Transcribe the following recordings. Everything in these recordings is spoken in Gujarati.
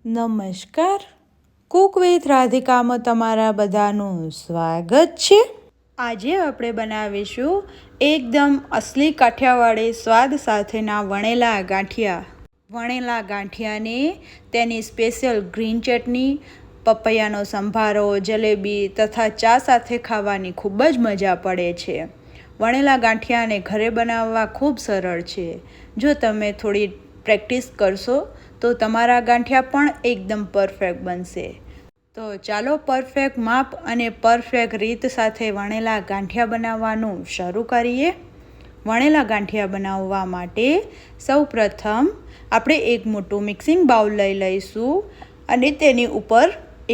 નમસ્કાર, કુક વિથ રાધિકામાં તમારા બધાનું સ્વાગત છે। આજે આપણે બનાવીશું એકદમ અસલી કાઠિયાવાડી સ્વાદ સાથેના વણેલા ગાંઠિયા। વણેલા ગાંઠિયાને તેની સ્પેશિયલ ગ્રીન ચટણી, પપૈયાનો સંભારો, જલેબી તથા ચા સાથે ખાવાની ખૂબ જ મજા પડે છે। વણેલા ગાંઠિયાને ઘરે બનાવવા ખૂબ સરળ છે। જો તમે થોડી પ્રેક્ટિસ કરશો તો તમારા ગાંઠિયા પણ એકદમ પરફેક્ટ બનશે। તો ચાલો પરફેક્ટ માપ અને પરફેક્ટ રીત સાથે વણેલા ગાંઠિયા બનાવવાનું શરૂ કરીએ। વણેલા ગાંઠિયા બનાવવા માટે સૌપ્રથમ આપણે એક મોટું મિક્સિંગ બાઉલ લઈ લઈશું અને તેની ઉપર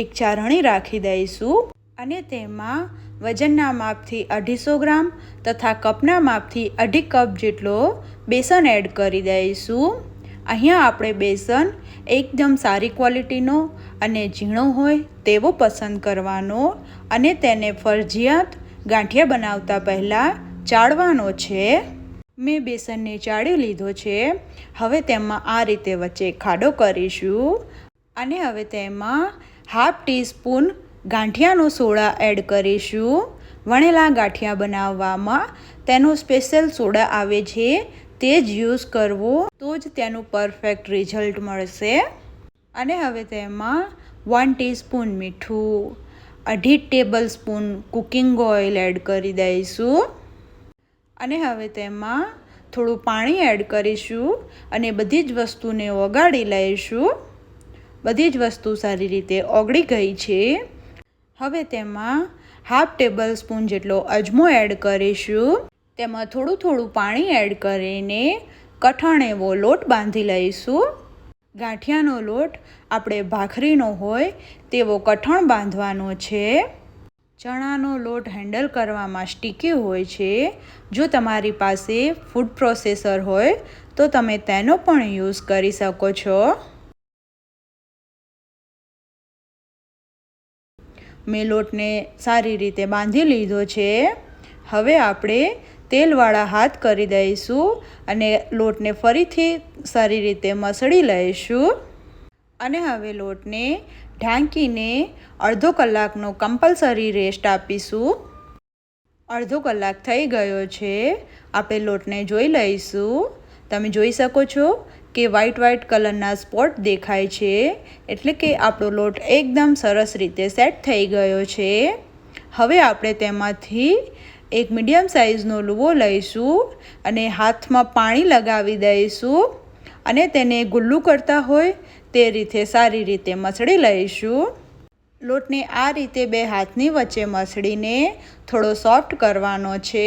એક ચારણી રાખી દઈશું અને તેમાં વજનના માપથી 250 ગ્રામ તથા કપના માપથી 2.5 કપ જેટલો બેસન એડ કરી દઈશું। અહીંયા આપણે બેસન એકદમ સારી ક્વોલિટીનો અને ઝીણો હોય તેવો પસંદ કરવાનો અને તેને ફરજિયાત ગાંઠિયા બનાવતા પહેલાં ચાળવાનો છે। મેં બેસનને ચાળી લીધો છે। હવે તેમાં આ રીતે વચ્ચે ખાડો કરીશું અને હવે તેમાં 1/2 ટીસ્પૂન ગાંઠિયાનો સોડા એડ કરીશું। વણેલા ગાંઠિયા બનાવવામાં તેનો સ્પેશિયલ સોડા આવે છે, તે જ યુઝ કરવો તો જ તેનું પરફેક્ટ રિઝલ્ટ મળશે। અને હવે તેમાં 1 ટીસ્પૂન મીઠું, 2.5 tablespoon cooking oil add કરી દઈશું અને હવે તેમાં થોડું પાણી એડ કરીશું અને બધી જ વસ્તુને ઓગાળી લઈશું। બધી જ વસ્તુ સારી રીતે ઓગળી ગઈ છે। હવે તેમાં 1/2 ટેબલ સ્પૂન જેટલો અજમો એડ કરીશું। તેમાં થોડું થોડું પાણી એડ કરીને કઠણ એવો લોટ બાંધી લઈશું। ગાંઠિયાનો લોટ આપણે ભાખરીનો હોય તેવો કઠણ બાંધવાનો છે। ચણાનો લોટ હેન્ડલ કરવામાં સ્ટીકી હોય છે। જો તમારી પાસે ફૂડ પ્રોસેસર હોય તો તમે તેનો પણ યુઝ કરી શકો છો। મેં લોટને સારી રીતે બાંધી લીધો છે। હવે આપણે તેલવાળા હાથ કરી દઈશું અને લોટને ફરીથી સારી રીતે મસળી લઈશું અને હવે લોટને ઢાંકીને અડધો કલાકનો કમ્પલસરી રેસ્ટ આપીશું। અડધો કલાક થઈ ગયો છે। આપણે લોટને જોઈ લઈશું। તમે જોઈ શકો છો કે વ્હાઈટ કલરના સ્પોટ દેખાય છે, એટલે કે આપણો લોટ એકદમ સરસ રીતે સેટ થઈ ગયો છે। હવે આપણે તેમાંથી એક મીડિયમ સાઇઝનો લુવો લઈશું અને હાથમાં પાણી લગાવી દઈશું અને તેને ગુલ્લું કરતા હોય તે રીતે સારી રીતે મસળી લઈશું। લોટને આ રીતે બે હાથની વચ્ચે મસળીને થોડો સોફ્ટ કરવાનો છે।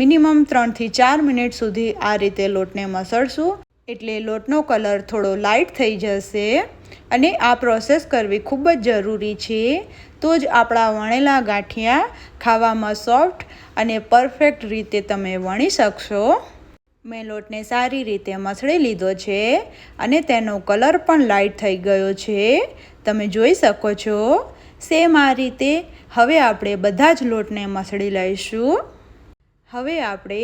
મિનિમમ 3 થી 4 મિનિટ સુધી આ રીતે લોટને મસળશું એટલે લોટનો કલર થોડો લાઇટ થઈ જશે અને આ પ્રોસેસ કરવી ખૂબ જ જરૂરી છે, તો જ આપણા વણેલા ગાંઠિયા ખાવામાં સોફ્ટ અને પરફેક્ટ રીતે તમે વણી શકશો। મેં લોટને સારી રીતે મસળી લીધો છે અને તેનો કલર પણ લાઇટ થઈ ગયો છે, તમે જોઈ શકો છો। સેમ આ રીતે હવે આપણે બધા જ લોટને મસળી લઈશું। હવે આપણે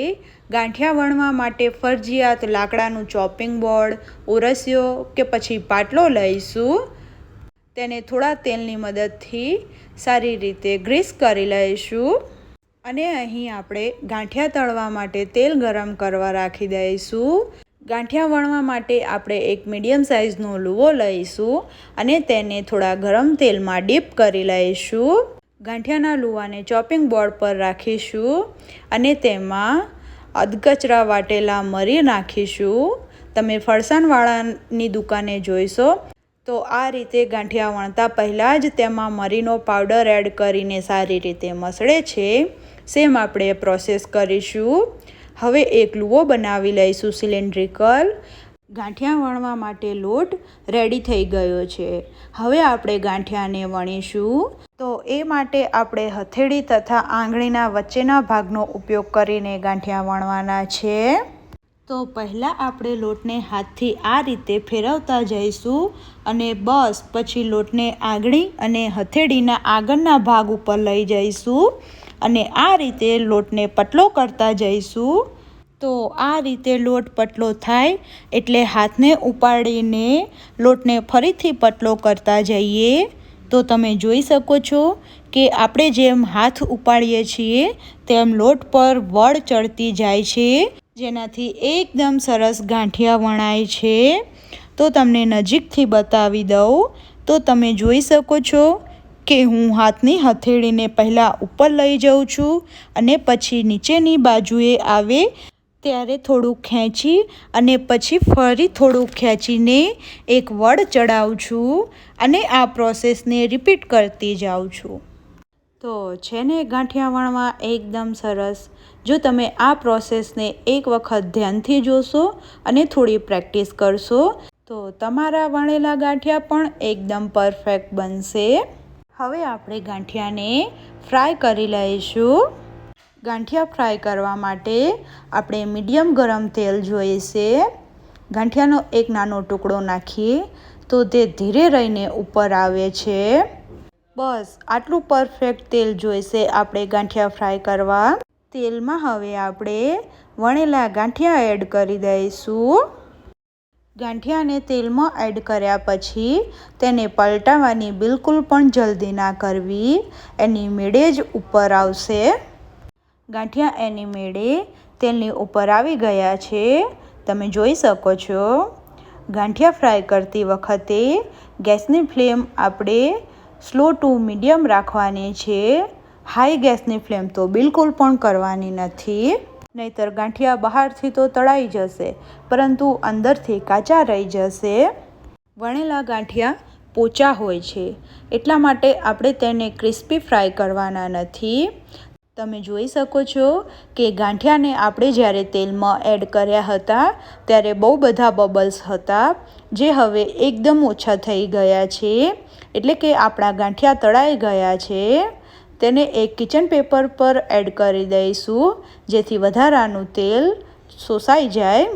ગાંઠિયા વણવા માટે ફરજિયાત લાકડાનું ચોપિંગ બોર્ડ, ઉરસિયો કે પછી પાટલો લઈશું। તેને થોડા તેલની મદદથી સારી રીતે ગ્રીસ કરી લઈશું અને અહીં આપણે ગાંઠિયા તળવા માટે તેલ ગરમ કરવા રાખી દઈશું। ગાંઠિયા વણવા માટે આપણે એક મીડિયમ સાઇઝનો લુવો લઈશું અને તેને થોડા ગરમ તેલમાં ડીપ કરી લઈશું। ગાંઠિયાના લુવાને ચોપિંગ બોર્ડ પર રાખીશું અને તેમાં અધકચરા વાટેલા મરી નાખીશું। તમે ફરસાણવાળાની દુકાને જોઈશો તો આ રીતે ગાંઠિયા વણતા પહેલાં જ તેમાં મરીનો પાવડર એડ કરીને સારી રીતે મસળે છે। સેમ આપણે પ્રોસેસ કરીશું। હવે એક લુવો બનાવી લઈશું સિલિન્ડ્રિકલ। ગાંઠિયા વણવા માટે લોટ રેડી થઈ ગયો છે। હવે આપણે ગાંઠિયાને વણીશું, તો એ માટે આપણે હથેળી તથા આંગળીના વચ્ચેના ભાગનો ઉપયોગ કરીને ગાંઠિયા વણવાના છે। તો પહેલાં આપણે લોટને હાથથી આ રીતે ફેરવતા જઈશું અને બસ પછી લોટને આંગળી અને હથેળીના આગળના ભાગ ઉપર લઈ જઈશું અને આ રીતે લોટને પતલો કરતા જઈશું। તો આ રીતે લોટ પતલો થાય એટલે હાથને ઉપાડીને લોટને ફરીથી પતલો કરતા જઈએ તો તમે જોઈ શકો છો કે આપણે જેમ હાથ ઉપાડીએ છીએ તેમ લોટ પર વળ ચડતી જાય છે, જેનાથી એકદમ સરસ ગાંઠિયા વણાય છે. તો તમને નજીકથી બતાવી દઉં તો તમે જોઈ શકો છો કે હું હાથની હથેળીને પહેલાં ઉપર લઈ જાઉં છું અને પછી નીચેની બાજુએ આવે ત્યારે થોડું ખેંચી અને પછી ફરી થોડું ખેંચીને એક વળ ચડાવું છું અને આ પ્રોસેસને રિપીટ કરતી જાઉં છું. તો છે ને ગાંઠિયા વણવા એકદમ સરસ. જો તમે આ પ્રોસેસને એક વખત ધ્યાનથી જોશો અને થોડી પ્રેક્ટિસ કરશો તો તમારા વણેલા ગાંઠિયા પણ એકદમ પરફેક્ટ બનશે. હવે આપણે ગાંઠિયાને ફ્રાય કરી લઈશું. ગાંઠિયા ફ્રાય કરવા માટે આપણે મીડિયમ ગરમ તેલ જોઈશે. ગાંઠિયાનો એક નાનો ટુકડો નાખીએ તો તે ધીરે રહીને ઉપર આવે છે. બસ આટલું પરફેક્ટ તેલ જોઈશે આપણે ગાંઠિયા ફ્રાય કરવા. તેલમાં હવે આપણે વણેલા ગાંઠિયા એડ કરી દઈશું. ગાંઠિયાને તેલમાં એડ કર્યા પછી તેને પલટાવવાની બિલકુલ પણ જલ્દી ના કરવી, એની મેળે જ ઉપર આવશે. ગાંઠિયા એની મેળે તેલની ઉપર આવી ગયા છે, તમે જોઈ શકો છો. ગાંઠિયા ફ્રાય કરતી વખતે ગેસની ફ્લેમ આપણે સ્લો ટુ મીડિયમ રાખવાની છે. હાઈ ગેસની ફ્લેમ તો બિલકુલ પણ કરવાની નથી, નહીંતર ગાંઠિયા બહારથી તો તળાઈ જશે પરંતુ અંદરથી કાચા રહી જશે. વણેલા ગાંઠિયા પોચા હોય છે એટલા માટે આપણે તેને ક્રિસ્પી ફ્રાય કરવાના નથી. તમે જોઈ શકો છો કે ગાંઠિયાને આપણે જ્યારે તેલમાં એડ કર્યા હતા ત્યારે બહુ બધા બબલ્સ હતા, જે હવે એકદમ ઓછા થઈ ગયા છે, એટલે કે આપણા ગાંઠિયા તળાઈ ગયા છે. તેને એક કિચન પેપર પર એડ કરી દઈશું જેથી વધારાનું તેલ શોષાઈ જાય.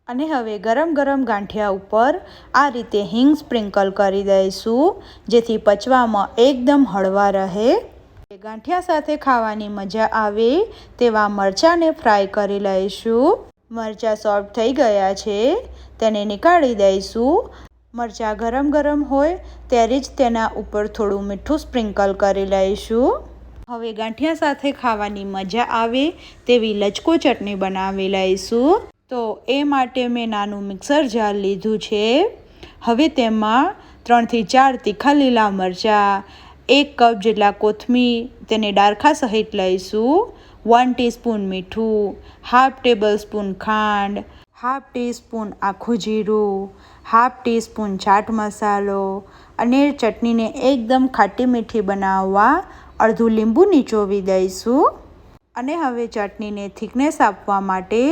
અને હવે ગરમ ગરમ ગાંઠિયા ઉપર આ રીતે હિંગ સ્પ્રિંકલ કરી દઈશું જેથી પચવામાં એકદમ હળવા રહે. ગાંઠિયા સાથે ખાવાની મજા આવે તેવા મરચાંને ફ્રાય કરી લઈશું. મરચાં સોફ્ટ થઈ ગયા છે, તેને નીકાળી દઈશું. મરચાં ગરમ ગરમ હોય ત્યારે જ તેના ઉપર થોડું મીઠું સ્પ્રિંકલ કરી લઈશું. હવે ગાંઠિયા સાથે ખાવાની મજા આવે તેવી લચકો ચટણી બનાવી લઈશું. તો એ માટે મેં નાનું મિક્સર જાર લીધું છે. હવે તેમાં 3 થી 4 તીખા લીલા મરચાં, 1 કપ જેટલા કોથમીર તેને ડારખા સહિત લઈશું. 1 ટીસ્પૂન મીઠું, હાફ ટેબલ સ્પૂન ખાંડ, હાફ ટીસ્પૂન આખું જીરું, હાફ ટીસ્પૂન ચાટ મસાલો અને ચટણીને એકદમ ખાટી મીઠી બનાવવા અડધું લીંબુ નીચોવી દઈશું. અને હવે ચટણીને થિકનેસ આપવા માટે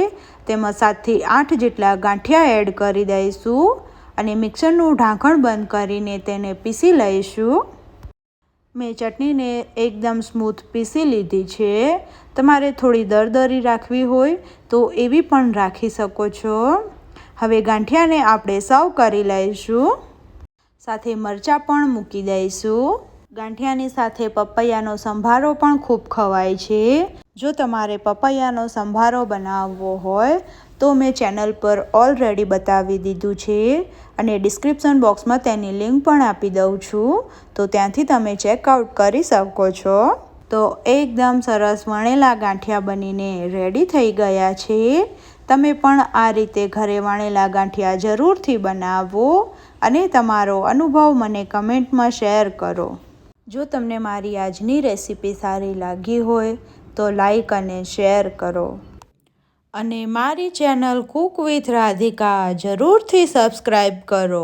તેમાં 7 થી 8 જેટલા ગાંઠિયા એડ કરી દઈશું અને મિક્સરનું ઢાંકણ બંધ કરીને તેને પીસી લઈશું. મેં ચટણીને એકદમ સ્મૂથ પીસી લીધી છે. તમારે થોડી દરદરી રાખવી હોય તો એવી પણ રાખી શકો છો. હવે ગાંઠિયાને આપણે સર્વ કરી લઈશું. સાથે મરચાં પણ મૂકી દઈશું. ગાંઠિયાની સાથે પપૈયાનો સંભારો પણ ખૂબ ખવાય છે. જો તમારે પપૈયાનો સંભારો બનાવવો હોય તો મેં ચેનલ પર ઓલરેડી બતાવી દીધું છે અને ડિસ્ક્રિપ્શન બોક્સમાં તેની લિંક પણ આપી દઉં છું, તો ત્યાંથી તમે ચેકઆઉટ કરી શકો છો. તો એકદમ સરસ વણેલા ગાંઠિયા બનીને રેડી થઈ ગયા છે. તમે પણ આ રીતે ઘરે વણેલા ગાંઠિયા જરૂરથી બનાવો અને તમારો અનુભવ મને કમેન્ટમાં શેર કરો. જો તમને મારી આજની રેસીપી સારી લાગી હોય તો લાઈક અને શેર કરો અને મારી ચેનલ કુક વિથ રાધિકા જરૂરથી સબસ્ક્રાઈબ કરો.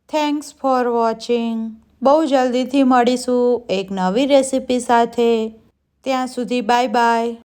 Thanks for watching. બહુ જલ્દીથી મળીશું એક નવી રેસીપી સાથે. ત્યાં સુધી બાય બાય.